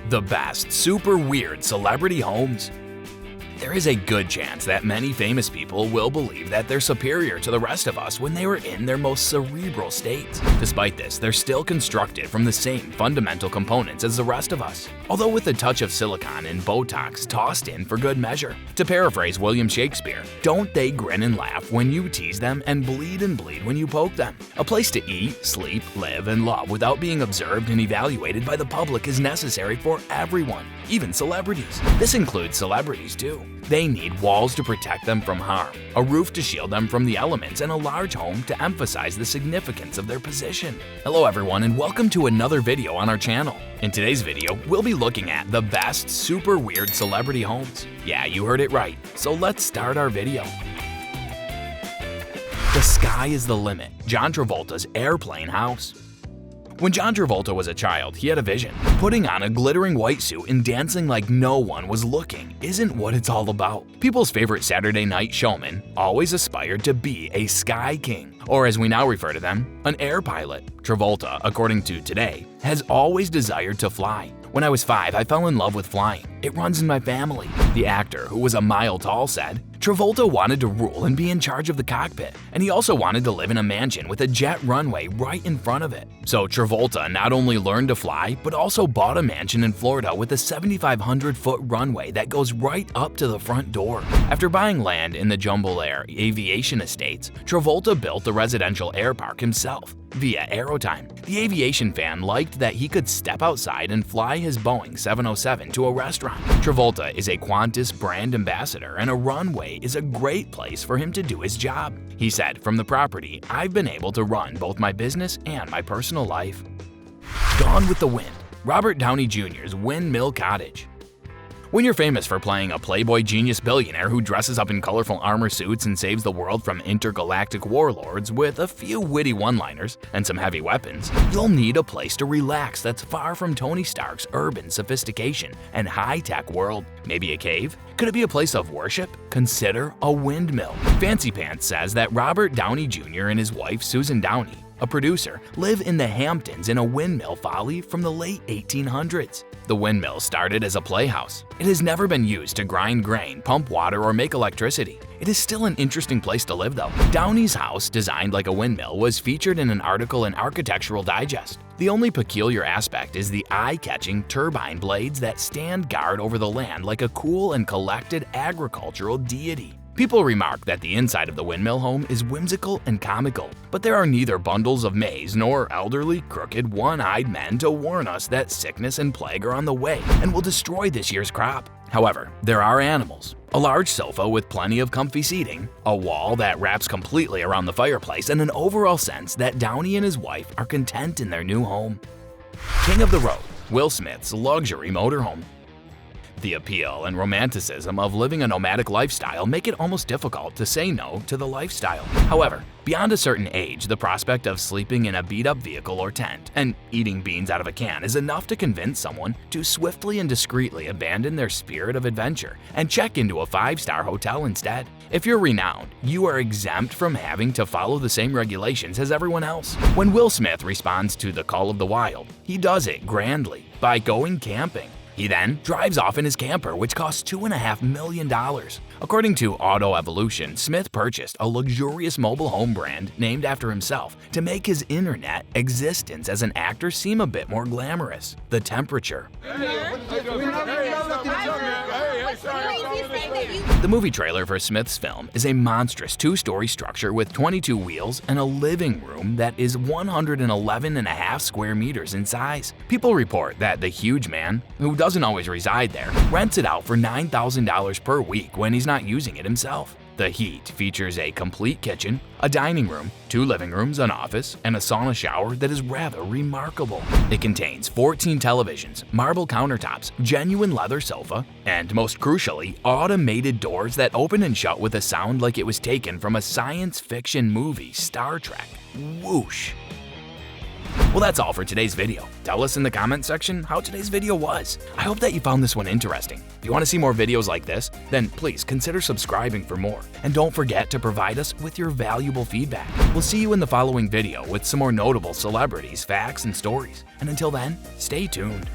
The best super weird celebrity homes. There is a good chance that many famous people will believe that they're superior to the rest of us when they were in their most cerebral states. Despite this, they're still constructed from the same fundamental components as the rest of us, although with a touch of silicone and Botox tossed in for good measure. To paraphrase William Shakespeare, don't they grin and laugh when you tease them and bleed when you poke them? A place to eat, sleep, live, and love without being observed and evaluated by the public is necessary for everyone, even celebrities. This includes celebrities too. They need walls to protect them from harm, a roof to shield them from the elements, and a large home to emphasize the significance of their position. Hello everyone, and welcome to another video on our channel. In today's video, we'll be looking at the best super weird celebrity homes. Yeah, you heard it right. So let's start our video. The sky is the limit. John Travolta's airplane house. When John Travolta was a child, he had a vision. Putting on a glittering white suit and dancing like no one was looking isn't what it's all about. People's favorite Saturday night showman always aspired to be a sky king, or as we now refer to them, an air pilot. Travolta, according to Today, has always desired to fly. When I was 5, I fell in love with flying. It runs in my family. The actor, who was a mile tall, said, Travolta wanted to rule and be in charge of the cockpit, and he also wanted to live in a mansion with a jet runway right in front of it. So Travolta not only learned to fly, but also bought a mansion in Florida with a 7,500-foot runway that goes right up to the front door. After buying land in the Jumble Air Aviation Estates, Travolta built the residential air park himself via Aerotime. The aviation fan liked that he could step outside and fly his Boeing 707 to a restaurant. Travolta is a Qantas brand ambassador, and a runway is a great place for him to do his job. He said, "From the property, I've been able to run both my business and my personal life." Gone with the Wind. Robert Downey Jr.'s Windmill Cottage. When you're famous for playing a playboy genius billionaire who dresses up in colorful armor suits and saves the world from intergalactic warlords with a few witty one-liners and some heavy weapons, you'll need a place to relax that's far from Tony Stark's urban sophistication and high-tech world. Maybe a cave? Could it be a place of worship? Consider a windmill. Fancy Pants says that Robert Downey Jr. and his wife Susan Downey, a producer, live in the Hamptons in a windmill folly from the late 1800s. The windmill started as a playhouse. It has never been used to grind grain, pump water, or make electricity. It is still an interesting place to live though. Downey's house, designed like a windmill, was featured in an article in Architectural Digest. The only peculiar aspect is the eye-catching turbine blades that stand guard over the land like a cool and collected agricultural deity. People remark that the inside of the windmill home is whimsical and comical, but there are neither bundles of maize nor elderly, crooked, one-eyed men to warn us that sickness and plague are on the way and will destroy this year's crop. However, there are animals. A large sofa with plenty of comfy seating, a wall that wraps completely around the fireplace, and an overall sense that Downey and his wife are content in their new home. King of the Road. Will Smith's luxury motorhome. The appeal and romanticism of living a nomadic lifestyle make it almost difficult to say no to the lifestyle. However, beyond a certain age, the prospect of sleeping in a beat-up vehicle or tent and eating beans out of a can is enough to convince someone to swiftly and discreetly abandon their spirit of adventure and check into a 5-star hotel instead. If you're renowned, you are exempt from having to follow the same regulations as everyone else. When Will Smith responds to the call of the wild, he does it grandly by going camping. He then drives off in his camper, which costs $2.5 million. According to Auto Evolution, Smith purchased a luxurious mobile home brand named after himself to make his internet existence as an actor seem a bit more glamorous. The Temperature. The movie trailer for Smith's film is a monstrous 2-story structure with 22 wheels and a living room that is 111.5 square meters in size. People report that the huge man, who doesn't always reside there, rents it out for $9,000 per week when he's not using it himself. The Heat features a complete kitchen, a dining room, 2 living rooms, an office, and a sauna shower that is rather remarkable. It contains 14 televisions, marble countertops, genuine leather sofa, and most crucially, automated doors that open and shut with a sound like it was taken from a science fiction movie, Star Trek. Whoosh! Well, that's all for today's video. Tell us in the comment section how today's video was. I hope that you found this one interesting. If you want to see more videos like this, then please consider subscribing for more. And don't forget to provide us with your valuable feedback. We'll see you in the following video with some more notable celebrities, facts, and stories. And until then, stay tuned.